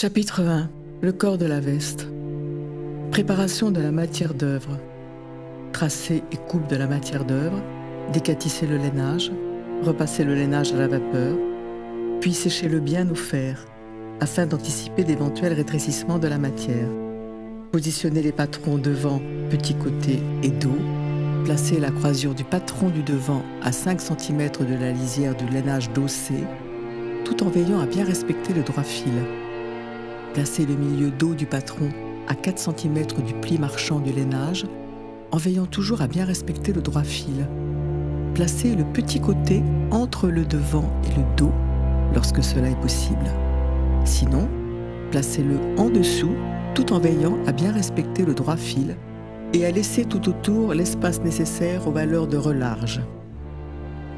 Chapitre 1. Le corps de la veste. Préparation de la matière d'œuvre. Tracé et coupe de la matière d'œuvre, décatisser le lainage, repasser le lainage à la vapeur, puis sécher-le bien au fer, afin d'anticiper d'éventuels rétrécissements de la matière. Positionner les patrons devant, petit côté et dos, placer la croisure du patron du devant à 5 cm de la lisière du lainage dossé, tout en veillant à bien respecter le droit fil. Placer le milieu dos du patron à 4 cm du pli marchand du lainage, en veillant toujours à bien respecter le droit fil. Placer le petit côté entre le devant et le dos, lorsque cela est possible. Sinon, placez-le en dessous, tout en veillant à bien respecter le droit fil et à laisser tout autour l'espace nécessaire aux valeurs de relarge.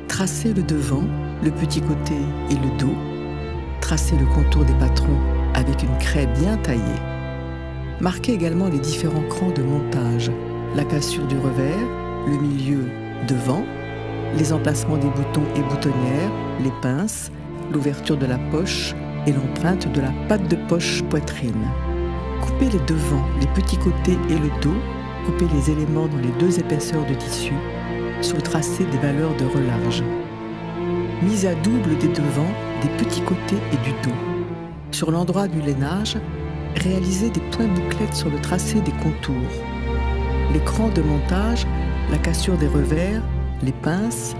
Tracez le devant, le petit côté et le dos. Tracez le contour des patrons avec une craie bien taillée. Marquez également les différents crans de montage, la cassure du revers, le milieu devant, les emplacements des boutons et boutonnières, les pinces, l'ouverture de la poche et l'empreinte de la patte de poche poitrine. Coupez les devants, les petits côtés et le dos, coupez les éléments dans les 2 épaisseurs de tissu sur le tracé des valeurs de relarge. Mise à double des devants, des petits côtés et du dos. Sur l'endroit du lainage, réalisez des points bouclettes sur le tracé des contours. Les crans de montage, la cassure des revers, les pinces,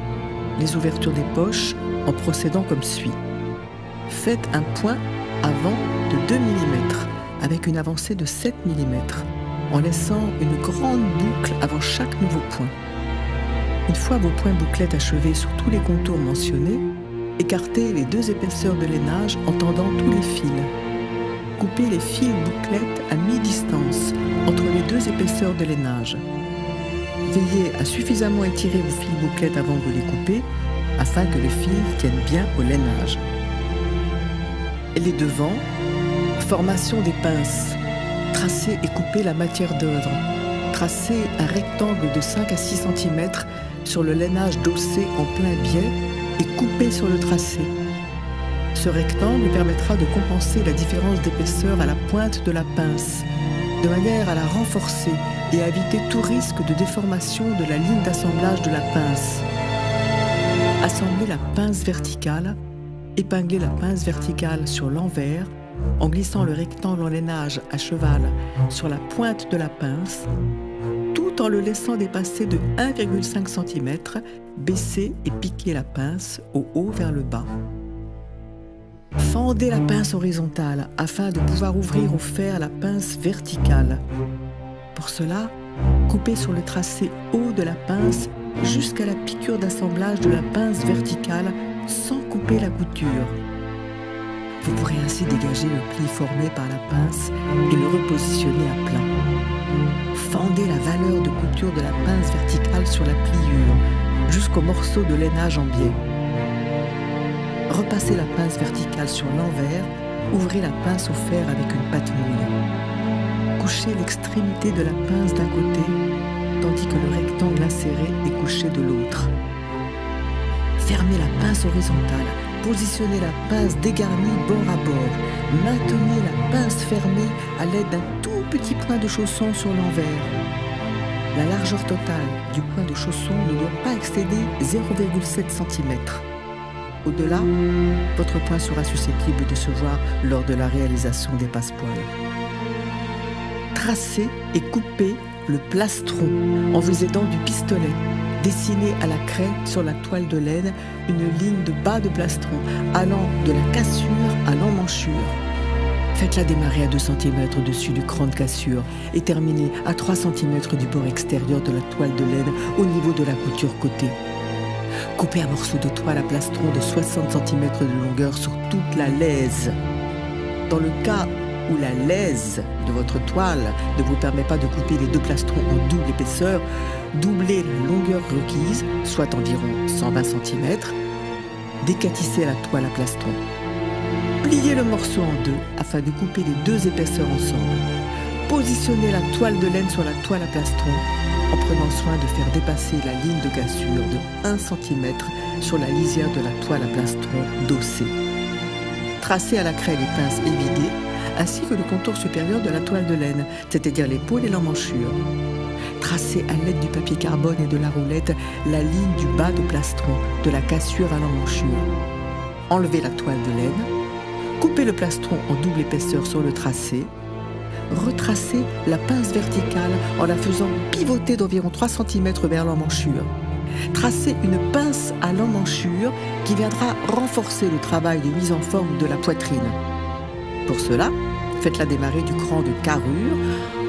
les ouvertures des poches en procédant comme suit. Faites un point avant de 2 mm avec une avancée de 7 mm en laissant une grande boucle avant chaque nouveau point. Une fois vos points bouclettes achevés sur tous les contours mentionnés, écartez les 2 épaisseurs de lainage en tendant tous les fils. Coupez les fils bouclettes à mi-distance entre les 2 épaisseurs de lainage. Veillez à suffisamment étirer vos fils bouclettes avant de les couper afin que les fils tiennent bien au lainage. Les devants, formation des pinces. Tracez et coupez la matière d'œuvre. Tracez un rectangle de 5 à 6 cm sur le lainage dossé en plein biais et coupez sur le tracé. Ce rectangle permettra de compenser la différence d'épaisseur à la pointe de la pince, de manière à la renforcer et à éviter tout risque de déformation de la ligne d'assemblage de la pince. Assemblez la pince verticale, épinglez la pince verticale sur l'envers en glissant le rectangle en lainage à cheval sur la pointe de la pince, tout en le laissant dépasser de 1,5 cm, baissez et piquez la pince au haut vers le bas. Fendez la pince horizontale afin de pouvoir ouvrir au fer la pince verticale. Pour cela, coupez sur le tracé haut de la pince jusqu'à la piqûre d'assemblage de la pince verticale sans couper la couture. Vous pourrez ainsi dégager le pli formé par la pince et le repositionner à plat. Fendez la valeur de couture de la pince verticale sur la pliure jusqu'au morceau de lainage en biais. Repassez la pince verticale sur l'envers, ouvrez la pince au fer avec une pâte mouille. Couchez l'extrémité de la pince d'un côté, tandis que le rectangle inséré est couché de l'autre. Fermez la pince horizontale, positionnez la pince dégarnie bord à bord, maintenez la pince fermée à l'aide d'un tout petit point de chausson sur l'envers. La largeur totale du point de chausson ne doit pas excéder 0,7 cm. Au-delà, votre point sera susceptible de se voir lors de la réalisation des passepoils. Tracez et coupez le plastron en vous aidant du pistolet. Dessinez à la craie sur la toile de laine une ligne de bas de plastron allant de la cassure à l'emmanchure. Faites-la démarrer à 2 cm au-dessus du cran de cassure et terminez à 3 cm du bord extérieur de la toile de laine au niveau de la couture côté. Coupez un morceau de toile à plastron de 60 cm de longueur sur toute la laise. Dans le cas où la laise de votre toile ne vous permet pas de couper les 2 plastrons en double épaisseur, doublez la longueur requise, soit environ 120 cm, décatissez la toile à plastron. Pliez le morceau en 2 afin de couper les 2 épaisseurs ensemble. Positionnez la toile de laine sur la toile à plastron en prenant soin de faire dépasser la ligne de cassure de 1 cm sur la lisière de la toile à plastron dossée. Tracez à la craie les pinces évidées ainsi que le contour supérieur de la toile de laine, c'est-à-dire l'épaule et l'emmanchure. Tracez à l'aide du papier carbone et de la roulette la ligne du bas de plastron, de la cassure à l'emmanchure. Enlevez la toile de laine, coupez le plastron en double épaisseur sur le tracé, retracez la pince verticale en la faisant pivoter d'environ 3 cm vers l'emmanchure. Tracez une pince à l'emmanchure qui viendra renforcer le travail de mise en forme de la poitrine. Pour cela, faites-la démarrer du cran de carrure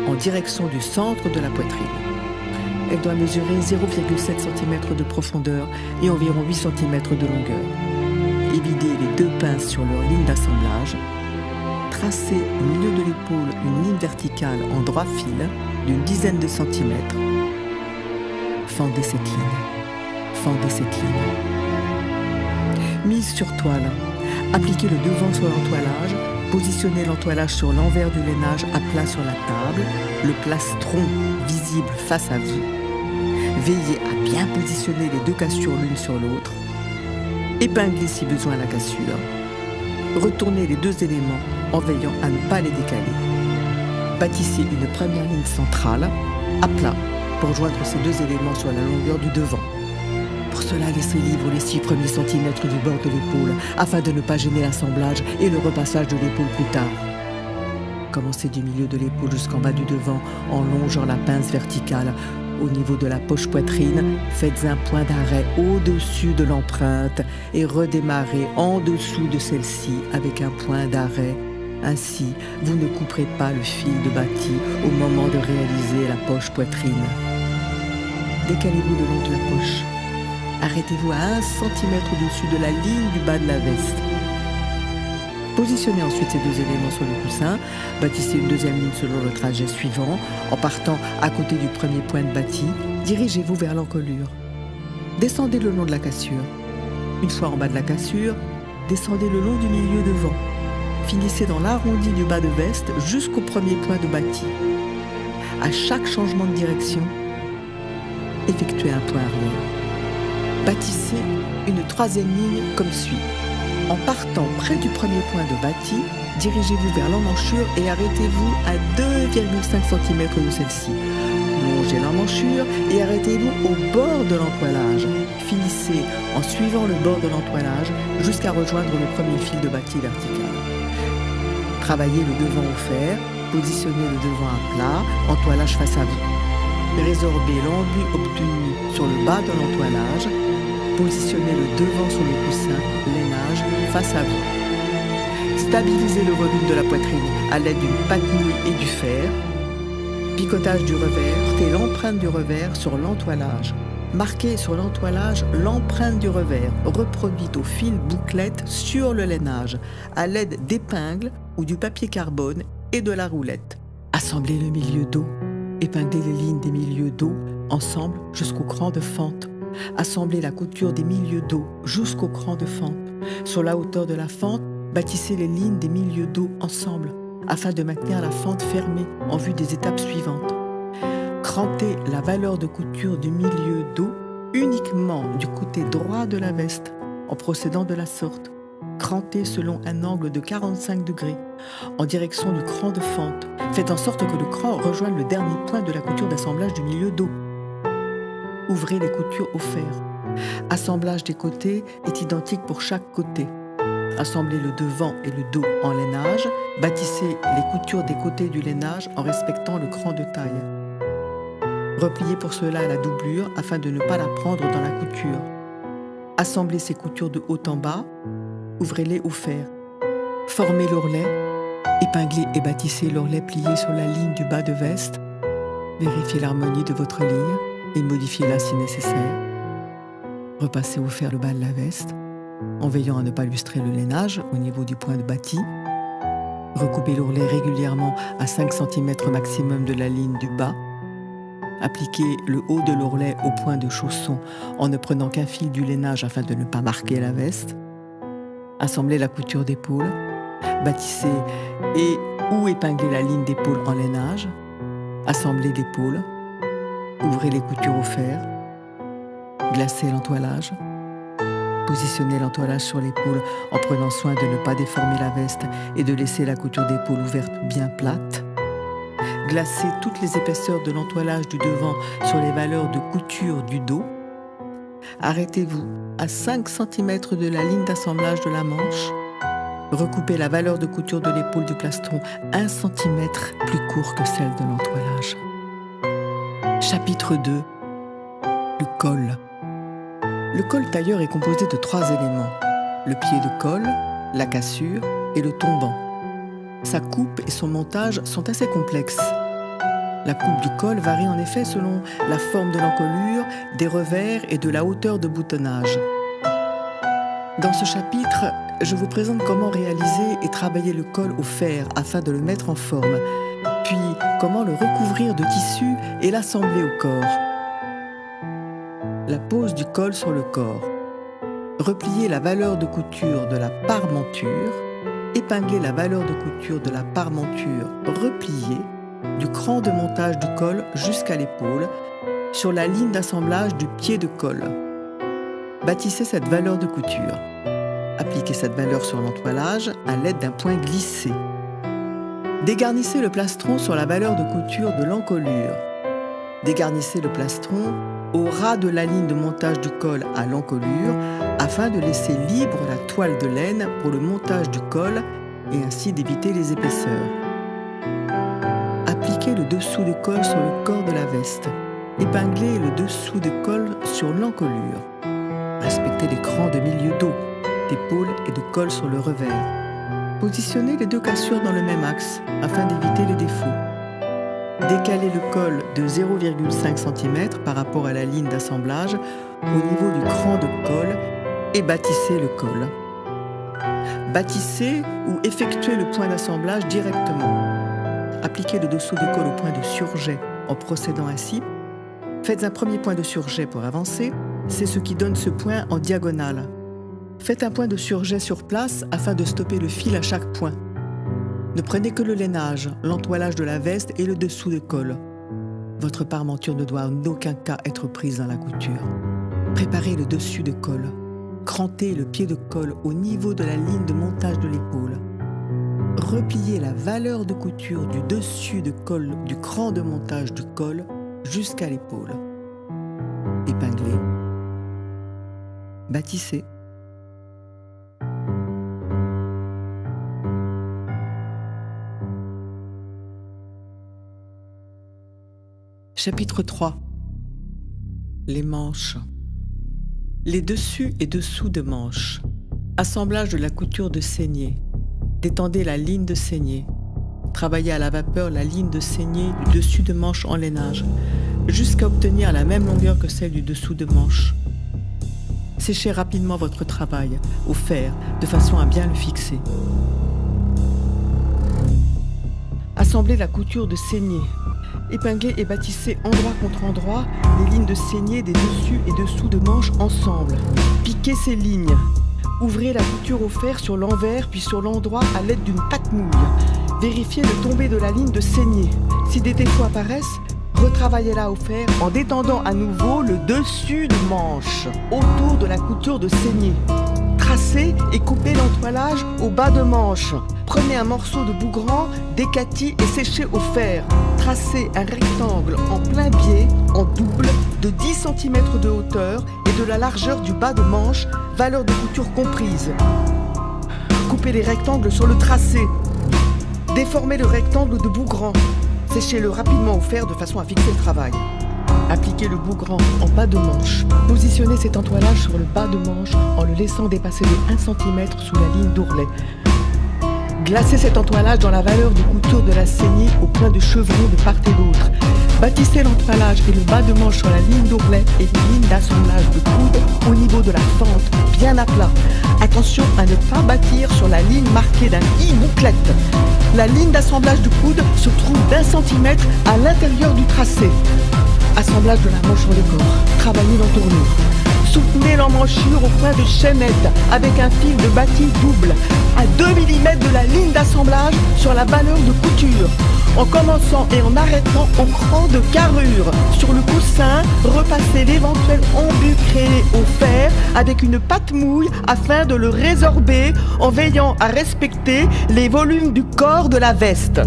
en direction du centre de la poitrine. Elle doit mesurer 0,7 cm de profondeur et environ 8 cm de longueur. Évidez les 2 pinces sur leur ligne d'assemblage. Tracez au milieu de l'épaule une ligne verticale en droit fil d'une dizaine de centimètres. Fendez cette ligne. Fendez cette ligne. Mise sur toile. Appliquez le devant sur l'entoilage. Positionnez l'entoilage sur l'envers du lainage à plat sur la table, le plastron visible face à vous. Veillez à bien positionner les 2 cassures l'une sur l'autre. Épinglez si besoin la cassure. Retournez les 2 éléments en veillant à ne pas les décaler. Bâtissez une première ligne centrale, à plat, pour joindre ces 2 éléments sur la longueur du devant. Pour cela, laissez libre les 6 premiers centimètres du bord de l'épaule, afin de ne pas gêner l'assemblage et le repassage de l'épaule plus tard. Commencez du milieu de l'épaule jusqu'en bas du devant, en longeant la pince verticale. Au niveau de la poche poitrine, faites un point d'arrêt au-dessus de l'empreinte et redémarrez en dessous de celle-ci avec un point d'arrêt. Ainsi, vous ne couperez pas le fil de bâti au moment de réaliser la poche poitrine. Décalez-vous le long de la poche. Arrêtez-vous à 1 cm au-dessus de la ligne du bas de la veste. Positionnez ensuite ces 2 éléments sur le coussin. Bâtissez une 2e ligne selon le trajet suivant. En partant à côté du premier point de bâti, dirigez-vous vers l'encolure. Descendez le long de la cassure. Une fois en bas de la cassure, descendez le long du milieu devant. Finissez dans l'arrondi du bas de veste jusqu'au premier point de bâti. À chaque changement de direction, effectuez un point arrière. Bâtissez une 3e ligne comme suit. En partant près du premier point de bâti, dirigez-vous vers l'emmanchure et arrêtez-vous à 2,5 cm de celle-ci. Longez l'emmanchure et arrêtez-vous au bord de l'entoilage. Finissez en suivant le bord de l'entoilage jusqu'à rejoindre le premier fil de bâti vertical. Travaillez le devant au fer, positionnez le devant à plat, entoilage face à vous. Résorbez l'enduit obtenu sur le bas de l'entoilage. Positionnez le devant sur le coussin, lainage, face à vous. Stabilisez le volume de la poitrine à l'aide d'une patte-nouille et du fer. Picotage du revers, portez l'empreinte du revers sur l'entoilage. Marquez sur l'entoilage l'empreinte du revers, reproduite au fil bouclette sur le lainage, à l'aide d'épingles ou du papier carbone et de la roulette. Assemblez le milieu dos. Épinglez les lignes des milieux dos ensemble jusqu'au cran de fente. Assemblez la couture des milieux dos jusqu'au cran de fente. Sur la hauteur de la fente, bâtissez les lignes des milieux dos ensemble afin de maintenir la fente fermée en vue des étapes suivantes. Crantez la valeur de couture du milieu dos uniquement du côté droit de la veste en procédant de la sorte. Crantez selon un angle de 45 degrés en direction du cran de fente. Faites en sorte que le cran rejoigne le dernier point de la couture d'assemblage du milieu dos. Ouvrez les coutures au fer. Assemblage des côtés est identique pour chaque côté. Assemblez le devant et le dos en lainage. Bâtissez les coutures des côtés du lainage en respectant le cran de taille. Repliez pour cela à la doublure afin de ne pas la prendre dans la couture. Assemblez ces coutures de haut en bas. Ouvrez-les au fer. Formez l'ourlet. Épinglez et bâtissez l'ourlet plié sur la ligne du bas de veste. Vérifiez l'harmonie de votre ligne et modifiez-la si nécessaire. Repassez au fer le bas de la veste, en veillant à ne pas lustrer le lainage au niveau du point de bâti. Recoupez l'ourlet régulièrement à 5 cm maximum de la ligne du bas. Appliquez le haut de l'ourlet au point de chausson en ne prenant qu'un fil du lainage afin de ne pas marquer la veste. Assemblez la couture d'épaule. Bâtissez et ou épinglez la ligne d'épaule en lainage. Assemblez l'épaule. Ouvrez les coutures au fer. Glacez l'entoilage. Positionnez l'entoilage sur l'épaule en prenant soin de ne pas déformer la veste et de laisser la couture d'épaule ouverte bien plate. Glacez toutes les épaisseurs de l'entoilage du devant sur les valeurs de couture du dos. Arrêtez-vous à 5 cm de la ligne d'assemblage de la manche. Recoupez la valeur de couture de l'épaule du plastron 1 cm plus court que celle de l'entoilage. Chapitre 2. Le col. Le col tailleur est composé de 3 éléments. Le pied de col, la cassure et le tombant. Sa coupe et son montage sont assez complexes. La coupe du col varie en effet selon la forme de l'encolure, des revers et de la hauteur de boutonnage. Dans ce chapitre, je vous présente comment réaliser et travailler le col au fer afin de le mettre en forme, puis comment le recouvrir de tissu et l'assembler au corps. La pose du col sur le corps. Replier la valeur de couture de la parmenture, épingler la valeur de couture de la parmenture repliée du cran de montage du col jusqu'à l'épaule sur la ligne d'assemblage du pied de col. Bâtissez cette valeur de couture. Appliquez cette valeur sur l'entoilage à l'aide d'un point glissé. Dégarnissez le plastron sur la valeur de couture de l'encolure. Dégarnissez le plastron au ras de la ligne de montage du col à l'encolure afin de laisser libre la toile de laine pour le montage du col et ainsi d'éviter les épaisseurs. Appliquez le dessous de col sur le corps de la veste. Épinglez le dessous de col sur l'encolure. Respectez les crans de milieu dos, d'épaule et de col sur le revers. Positionnez les 2 cassures dans le même axe afin d'éviter les défauts. Décalez le col de 0,5 cm par rapport à la ligne d'assemblage au niveau du cran de col et bâtissez le col. Bâtissez ou effectuez le point d'assemblage directement. Appliquez le dessous de col au point de surjet en procédant ainsi. Faites un premier point de surjet pour avancer, c'est ce qui donne ce point en diagonale. Faites un point de surjet sur place afin de stopper le fil à chaque point. Ne prenez que le lainage, l'entoilage de la veste et le dessous de col. Votre parmenture ne doit en aucun cas être prise dans la couture. Préparez le dessus de col. Crantez le pied de col au niveau de la ligne de montage de l'épaule. Repliez la valeur de couture du dessus de col du cran de montage du col jusqu'à l'épaule. Épinglez. Bâtissez. Chapitre 3. Les manches. Les dessus et dessous de manches. Assemblage de la couture de saignée. Détendez la ligne de saignée. Travaillez à la vapeur la ligne de saignée du dessus de manche en lainage, jusqu'à obtenir la même longueur que celle du dessous de manche. Séchez rapidement votre travail au fer de façon à bien le fixer. Assemblez la couture de saignée. Épinglez et bâtissez endroit contre endroit les lignes de saignée des dessus et dessous de manches ensemble. Piquez ces lignes. Ouvrez la couture au fer sur l'envers puis sur l'endroit à l'aide d'une patte mouille. Vérifiez le tombé de la ligne de saignée. Si des défauts apparaissent, retravaillez-la au fer en détendant à nouveau le dessus de manche autour de la couture de saignée. Tracez et coupez l'entoilage au bas de manche. Prenez un morceau de bougran, décati et séchez au fer. Tracez un rectangle en plein biais, en double, de 10 cm de hauteur et de la largeur du bas de manche, valeur de couture comprise. Coupez les rectangles sur le tracé. Déformez le rectangle de bougran. Séchez-le rapidement au fer de façon à fixer le travail. Appliquez le bougran en bas de manche. Positionnez cet entoilage sur le bas de manche en le laissant dépasser de 1 cm sous la ligne d'ourlet. Glacez cet entoilage dans la valeur de couture de la saignée au point de chevron de part et d'autre. Bâtissez l'entoilage et le bas de manche sur la ligne d'ourlet et une ligne d'assemblage de coude au niveau de la fente, bien à plat. Attention à ne pas bâtir sur la ligne marquée d'un I bouclette. La ligne d'assemblage du coude se trouve d'1 cm à l'intérieur du tracé. Assemblage de la manche sur le corps. Travaillez l'entournure. Soutenez l'emmanchure au point de chaînette avec un fil de bâti double à 2 mm de la ligne d'assemblage sur la valeur de couture, en commençant et en arrêtant au cran de carrure. Sur le coussin, repassez l'éventuel embut créé au fer avec une pâte mouille afin de le résorber en veillant à respecter les volumes du corps de la veste.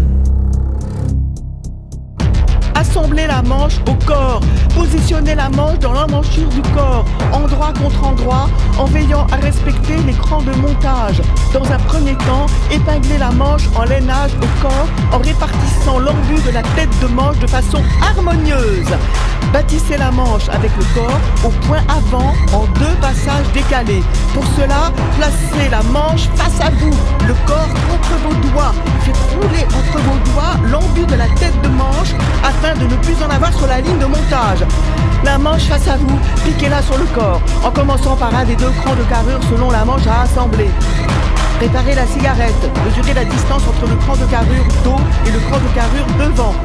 Assemblez la manche au corps. Positionnez la manche dans l'emmanchure du corps, endroit contre endroit, en veillant à respecter l'écran de montage. Dans un premier temps, épinglez la manche en lainage au corps en répartissant l'embut de la tête de manche de façon harmonieuse. Bâtissez la manche avec le corps au point avant en 2 passages décalés. Pour cela, placez la manche face à vous, le corps contre vos doigts. Faites rouler entre vos doigts l'embut de la tête de manche afin de ne plus en avoir sur la ligne de montage. La manche face à vous, piquez-la sur le corps, en commençant par un des 2 crans de carrure selon la manche à assembler. Préparez la cigarette, mesurez la distance entre le cran de carrure dos et le cran de carrure devant.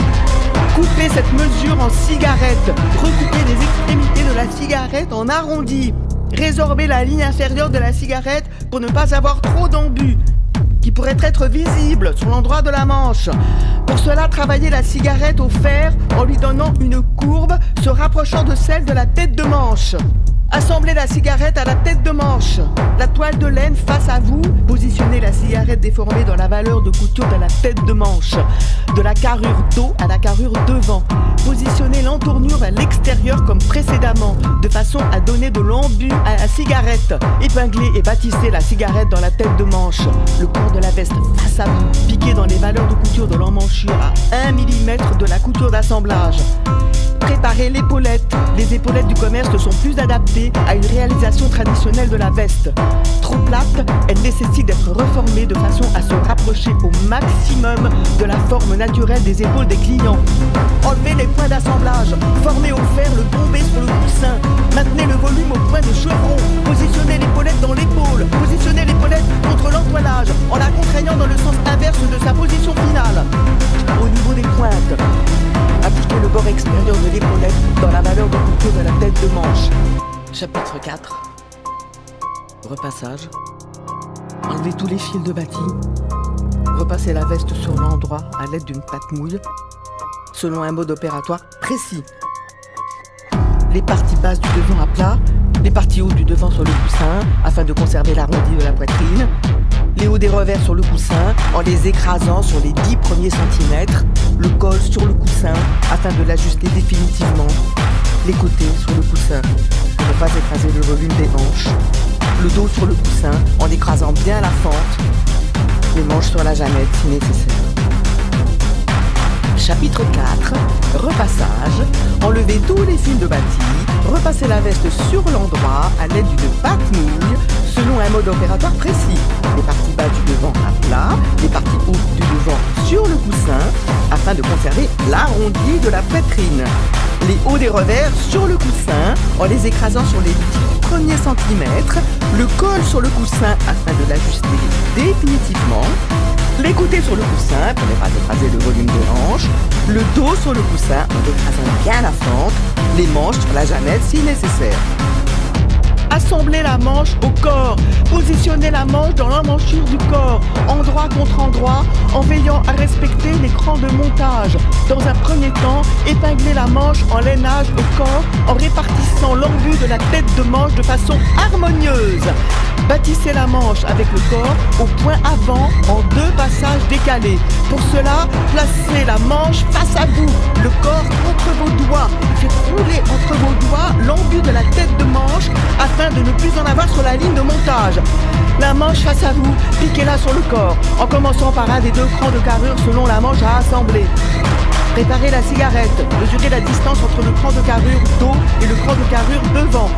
Coupez cette mesure en cigarette, recoupez les extrémités de la cigarette en arrondi. Résorbez la ligne inférieure de la cigarette pour ne pas avoir trop d'embut qui pourrait être visible sur l'endroit de la manche. Pour cela, travaillez la cigarette au fer en lui donnant une courbe se rapprochant de celle de la tête de manche. Assemblez la cigarette à la tête de manche. La toile de laine face à vous, positionnez la cigarette déformée dans la valeur de couture de la tête de manche, de la carrure dos à la carrure devant. Positionnez l'entournure à l'extérieur comme précédemment, de façon à donner de l'embut à la cigarette. Épinglez et bâtissez la cigarette dans la tête de manche. Le corps de la veste face à vous, piquez dans les valeurs de couture de l'emmanchure à 1 mm de la couture d'assemblage. Préparez l'épaulette. Les épaulettes du commerce sont plus adaptées à une réalisation traditionnelle de la veste. Trop plate, elle nécessite d'être reformée de façon à se rapprocher au maximum de la forme naturelle des épaules des clients. Enlevez les points d'assemblage, formez au fer le bombé sur le coussin. Maintenez le volume au point de chevron. Positionnez l'épaulette dans l'épaule. Positionnez l'épaulette contre l'entoilage en la contraignant dans le sens inverse de sa position finale. Au niveau des pointes, appliquez le bord extérieur de l'épaulette dans la valeur de couture de la tête de manche. Chapitre 4. Repassage. Enlevez tous les fils de bâti. Repassez la veste sur l'endroit à l'aide d'une pâte mouille, selon un mode opératoire précis. Les parties basses du devant à plat, les parties hautes du devant sur le coussin, afin de conserver l'arrondi de la poitrine. Les hauts des revers sur le coussin, en les écrasant sur les 10 premiers centimètres. Le col sur le coussin, afin de l'ajuster définitivement. Les côtés sur le coussin, pour ne pas écraser le volume des hanches. Le dos sur le coussin, en écrasant bien la fente. Les manches sur la jamette si nécessaire. Chapitre 4. Repassage. Enlevez tous les fils de bâti. Repassez la veste sur l'endroit à l'aide d'une pâte mouille selon un mode opératoire précis. Les parties bas du devant à plat, les parties hautes du devant sur le coussin afin de conserver l'arrondi de la poitrine. Les hauts des revers sur le coussin en les écrasant sur les 10 premiers centimètres. Le col sur le coussin afin de l'ajuster définitivement. Les côtés sur le coussin pour ne pas écraser le volume des hanches. Le dos sur le coussin en écrasant bien la fente. Les manches sur la jamette si nécessaire. Assemblez la manche au corps. Positionnez la manche dans l'emmanchure du corps, endroit contre endroit, en veillant à respecter l'écran de montage. Dans un premier temps, épinglez la manche en lainage au corps en répartissant l'embut de la tête de manche de façon harmonieuse. Bâtissez la manche avec le corps au point avant en 2 passages décalés. Pour cela, placez la manche face à vous, le corps contre vos doigts. Faites rouler entre vos doigts l'embut de la tête de manche afin de ne plus en avoir sur la ligne de montage. La manche face à vous, piquez-la sur le corps, en commençant par un des 2 crans de carrure selon la manche à assembler. Préparez la cigarette, mesurez la distance entre le cran de carrure dos et le cran de carrure devant.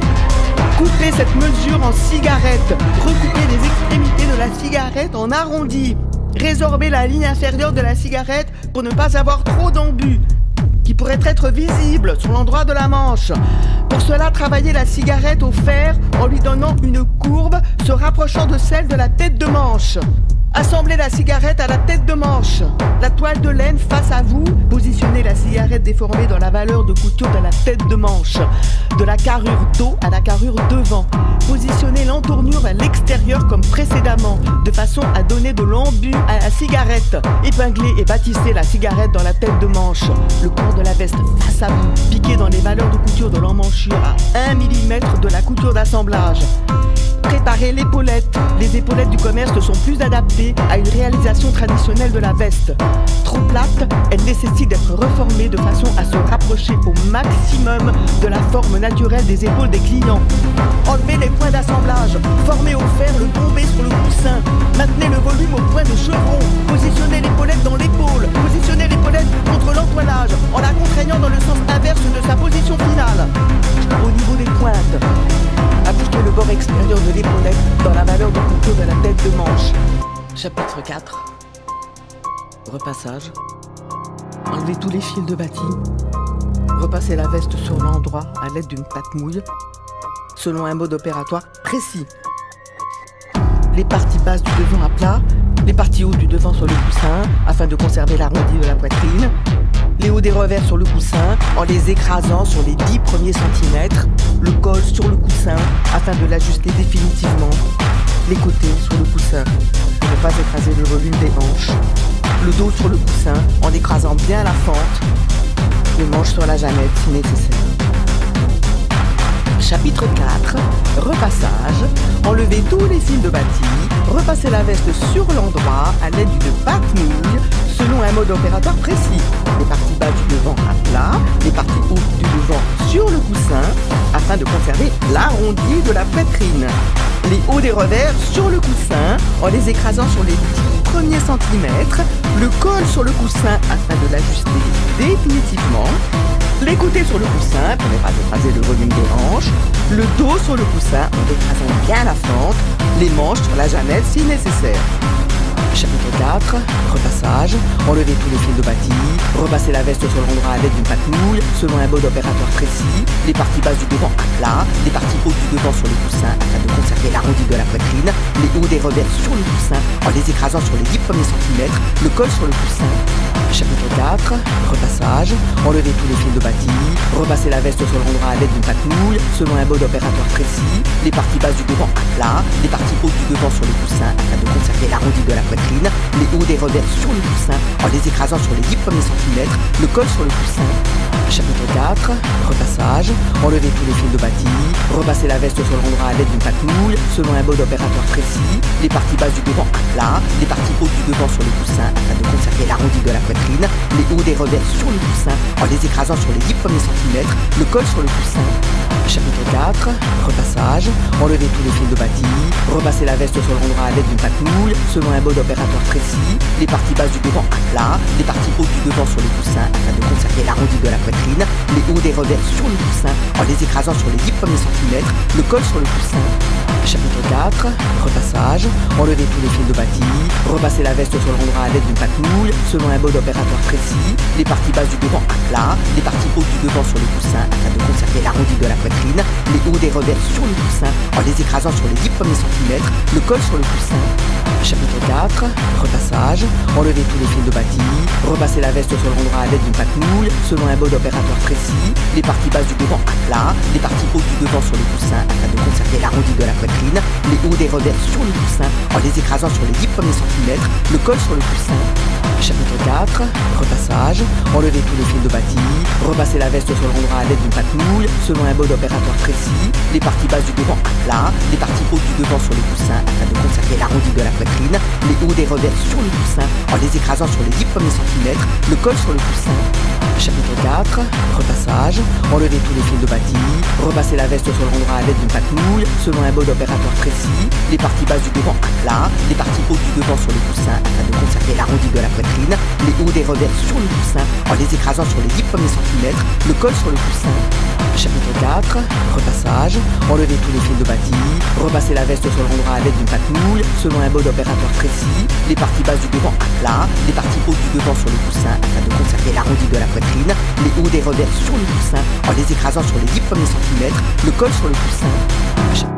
Coupez cette mesure en cigarette, recoupez les extrémités de la cigarette en arrondi. Résorbez la ligne inférieure de la cigarette pour ne pas avoir trop d'embut qui pourrait être visible sur l'endroit de la manche. Pour cela, travaillez la cigarette au fer en lui donnant une courbe se rapprochant de celle de la tête de manche. Assemblez la cigarette à la tête de manche. La toile de laine face à vous. Positionnez la cigarette déformée dans la valeur de couture de la tête de manche, de la carrure dos à la carrure devant. Positionnez l'entournure à l'extérieur comme précédemment, de façon à donner de l'embu à la cigarette. Épinglez et bâtissez la cigarette dans la tête de manche. Le corps de la veste face à vous, piqué dans les valeurs de couture de l'emmanchure à 1 mm de la couture d'assemblage. Préparez l'épaulette. Les épaulettes du commerce sont plus adaptées à une réalisation traditionnelle de la veste. Trop plate, elle nécessite d'être reformée de façon à se rapprocher au maximum de la forme naturelle des épaules des clients. Enlevez les points d'assemblage. Formez au fer le bombé sur le coussin. Maintenez le volume au point de chevron. Positionnez l'épaulette dans l'épaule. Positionnez l'épaulette contre l'entoilage en la contraignant dans le sens inverse de sa position finale. Au niveau des pointes, appliquez le bord extérieur de l'épaulette dans la valeur de couture de la tête de manche. Chapitre 4. Repassage. Enlevez tous les fils de bâti. Repassez la veste sur l'endroit à l'aide d'une pâte mouille, selon un mode opératoire précis. Les parties basses du devant à plat, les parties hautes du devant sur le coussin, afin de conserver l'arrondi de la poitrine. Les hauts des revers sur le coussin, en les écrasant sur les 10 premiers centimètres. Le col sur le coussin, afin de l'ajuster définitivement. Les côtés sur le coussin, pour ne pas écraser le volume des hanches. Le dos sur le coussin, en écrasant bien la fente. Les manches sur la jamette si nécessaire. Chapitre 4. Repassage. Enlevez tous les fils de bâti. Repassez la veste sur l'endroit à l'aide d'une pâte mouille selon un mode opératoire précis. Les parties basses du devant à plat, les parties hautes du devant sur le coussin afin de conserver l'arrondi de la poitrine. Les hauts des revers sur le coussin en les écrasant sur les 10 premiers centimètres. Le col sur le coussin afin de l'ajuster définitivement. Les côtés sur le coussin pour ne pas écraser le volume des hanches. Le dos sur le coussin en écrasant bien la fente. Les manches sur la jamette si nécessaire. Chapitre 4. Repassage. Enlevez tous les fils de bâti. Repassez la veste sur l'endroit à l'aide d'une pâte mouille selon un mode opératoire précis. Les parties basses du devant à plat. Les parties hautes du devant sur le coussin afin de conserver l'arrondi de la poitrine. Les hauts des revers sur le coussin en les écrasant sur les 10 premiers centimètres. Le col sur le coussin. Chapitre 4. Repassage. Enlevez tous les fils de bâti. Repassez la veste sur l'endroit à l'aide d'une pâte mouille selon un mode opératoire précis. Les parties basses du devant à plat. Les parties hautes du devant sur le coussin afin de conserver l'arrondi de la poitrine. Les hauts des revers sur le coussin en les écrasant sur les 10 premiers centimètres. Le col sur le coussin. Chapitre 4. Repassage. Enlevez tous les fils de bâti. Repassez la veste sur l'endroit à l'aide d'une pâte mouille selon un mode opératoire précis. Les parties basses du devant à plat. Les parties hautes du devant sur le coussin afin de conserver l'arrondi de la poitrine. Les hauts des revers sur le coussin en les écrasant sur les 10 premiers centimètres. Le col sur le coussin. Chapitre 4. Repassage. Enlevez tous les fils de bâti. Repassez la veste sur l'endroit à l'aide d'une pâte mouille selon un mode opératoire précis. Les parties basses du devant à plat. Les parties hautes du devant sur le coussin afin de conserver l'arrondi de la poitrine. Les hauts des revers sur le coussin en les écrasant sur les 10 premiers centimètres. Le col sur le coussin. Chapitre 4. Repassage. Enlevez tous les fils de bâti. Repassez la veste sur l'endroit à l'aide d'une pâte mouille selon un mode opératoire précis. Les parties basses du devant à plat. Les parties hautes du devant sur le coussin afin de conserver l'arrondi de la poitrine. Les hauts des revers sur le coussin en les écrasant sur les 10 premiers centimètres. Le col sur le coussin. Chapitre 4. Repassage. Enlevez tous les fils de bâti. Repassez la veste sur l'endroit à l'aide d'une pâte mouille selon un mode opératoire précis. Les parties basses du devant à plat. Les parties hautes du devant sur le coussin afin de conserver l'arrondi de la poitrine. Les hauts des revers sur le coussin en les écrasant sur les 10 premiers centimètres. Le col sur le coussin. Chapitre 4. Repassage. Enlevez tous les fils de bâti. Repassez la veste sur l'endroit à l'aide d'une pâte mouille selon un mode opératoire précis. Les parties basses du devant à plat. Les parties hautes du devant sur le coussin afin de conserver l'arrondi de la poitrine. Les hauts des revers sur le coussin en les écrasant sur les 10 premiers centimètres. Le col sur le coussin. Chapitre 4. Repassage. Enlevez tous les fils de bâti. Repassez la veste sur l'endroit à l'aide d'une pâte mouille selon un mode opératoire précis. Les parties basses du devant à plat. Les parties hautes du devant sur le coussin afin de conserver l'arrondi de la poitrine. Les hauts des revers sur le coussin en les écrasant sur les 10 premiers centimètres. Le col sur le coussin. Chapitre 4. Repassage. Enlevez tous les fils de bâti. Repassez la veste sur l'endroit à l'aide d'une pâte mouille selon un mode opératoire précis. Les parties basses du devant à plat. Les parties hautes du devant sur le coussin afin de conserver l'arrondi de la poitrine. Les hauts des revers sur le coussin en les écrasant sur les 10 premiers centimètres. Le col sur le coussin.